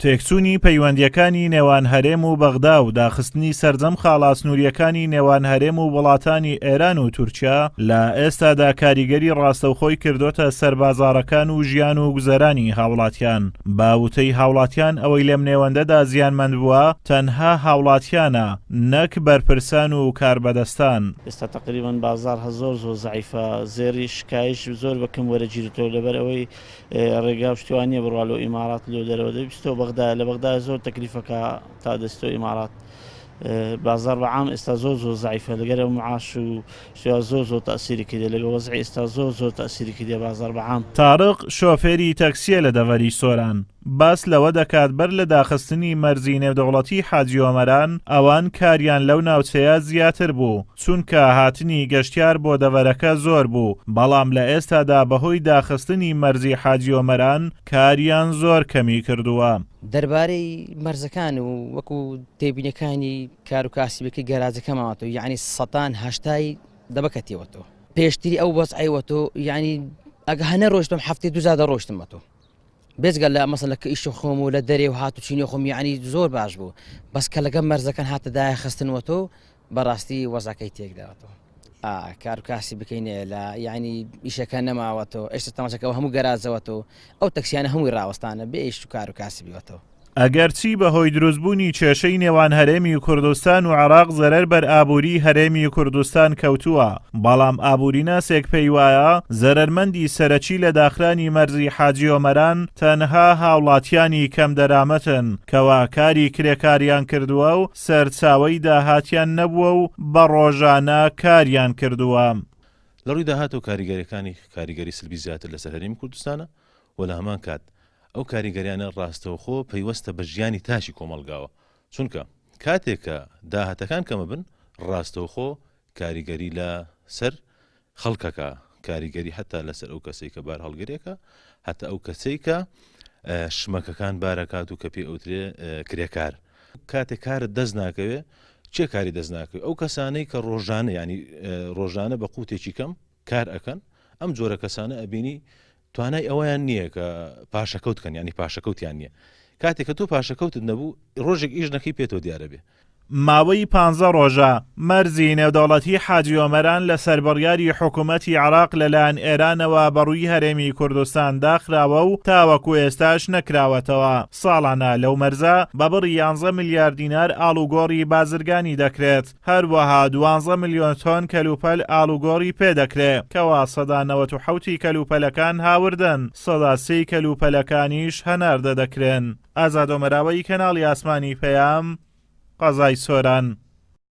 تێکچوونی پەیوەندیەکانی نێوان هەرێم و بەغدا و داخستنی سەرجەم خاڵا سنووریەکانی نێوان هەرێم و وڵاتانی ئێران و تورکیا لە ئێستادا کاریگەری ڕاستەوخۆی کردوتە سەربازارەکان و ژیان و گوزەرانی هاوڵاتیان. باوتەی هاوڵاتیان ئەوەی لەم نێوەندەدا زیانمەند بووە تەنها هاوڵاتیانە، نەک بەرپرسان و کاربەدەستان. ئێستا تقریبا بازار زۆر زەعیفە، زێری شکایش زۆر بەکەم وەرەگیرێتەوە لەبەر ئەوەی ڕێگا شتوانیە بڕوا لەو ئیمارات لەو دەرەوە دەبیستەوە بەغدا لە بەغدا زۆر تەکلیفەکە تا دەستەوە ئیمارات. بازار بەعام ئێستا زۆر زەعیفە لەگەرە معاش و شتیا زۆر تەئسیری کردێ لەگە وەزعی ئێستا زۆر تەئسیری کردێ بازار بەعام. تارق شۆفێری تەکسیە لە دەڤەری سۆران باس لەوە دەکات بەر لە داخستنی مەرزی نێودەوڵەتی حاجی ئۆمەران ئەوان کاریان لەو ناوچەیە زیاتر بوو چونکە هاتنی گەشتیار بۆ دەڤەرەکە زۆر بوو، بەڵام لە ئێستادا بەهۆی داخستنی مەرزی حاجی ئۆمەران کاریان زۆر کەمی کردووە. دەربارەی مەرزەکان و وەکو تێبینەکانی کار و کاسیبەکەی گەراجەکەمەوەتەوە یعنی سەتان هەشتای دەبکەتیوەتەوە پێشتری ئەو وەزعیوەتەوە یعنی ئەگە هەنە ڕۆشتم هەفتەی دووزادە ڕۆشتمەتەوە بێزگەل لە مەسەلە کە ئیش خۆم و لە دەرێ و هاتوچینی خۆم یعنی زۆر باش بوو، بەس کە لەگەم مەرزەکان هاتەدایە خستنوەتەوە بەڕاستی وەزەکەی تێکداوەتەوە. کار و کاسی بکەینێ لە یعنی ئیشەکە نەماوەتەوە ئێستا تەماشەکەەوە هەموو گەرازەوەتەوە ئەو تەکسیانە هەمووی ڕاوەستانە بێ ئیش و کار و کاسی بیوەتەوە. ئەگەرچی بەهۆی دروستبوونی کێشەی نێوان هەرێمی کوردستان و عێراق زەرەر بەر ئابووری هەرێمی کوردستان کەوتووە، بەڵام ئابووریناسێک پێی وایە زەرەرمەندی سەرەکی لە داخرانی مەرزی حاجی ئۆمەران تەنها هاوڵاتیانی کەم دەرامەتن کەوا کاری کرێکاریان کردووە و سەرچاوەی داهاتیان نەبووە و بە ڕۆژانە کاریان کردووە. لە ڕووی داهاتەوە کاریگەری سلبی زیاتر لەسەر هەرێمی کوردستانە و لە هەمان کات ئەو کاریگەریانە ڕاستەوخۆ پەیوەستە بە ژیانی تاشی کۆمەڵگاوە، چونکە کاتێکە داهاتەکان کەمە بن ڕاستەوخۆ کاریگەری لە سەر خەڵکەکە، کاریگەری هەتا لەسەر ئەو کەسەی کە بار هەڵگرێکە هەتا ئەو کەسەی کە شمەکەکان بارەکات و کە پێ ئەوترێ کرێکار. کاتێک کارت دەست ناکەوێ چێ کاری دەست ناکەوێت؟ ئەو کەسانەی کە ڕۆژانە ینی ڕۆژانە بە قوتێکی کەم کار ئەکەن، ئەم جۆرە کەسانە ئەبینی توانای ئەویان نییە کە پاشەکەوتکەن ینی پاشەکەوتیان نییە. کاتێک کە تۆ پاشەکەوتت نەبوو ڕۆژێک ئیش نەکەی پێتۆ دیارە بێ. ماوەی 15 ڕۆژە مەرزی نێودەوڵەتی حاجی ئۆمەران لە سەربڕیاری حکوومەتی عێراق لەلایەن ئێرانەوە بەڕووی هەرێمی کوردستان داخراوە و تاوەکو ئێستاش نەکراوەتەوە. ساڵانە لەو مەرزە بە بڕی 11 میلیارد دینار ئاڵوگۆڕی بازرگانی دەکرێت، هەروەها 12 میلیۆن تۆن کەلوپەل ئاڵوگۆڕی پێدەکرێت کەوا سەدا 97 کەلوپەلەکان هاوردن، سەدا 3 کەلوپەلەکانیش هەنار دەدەکرێن. ئازاد ئۆمەراوی کەناڵی ئاسمانی پەیام، قەزای سۆران.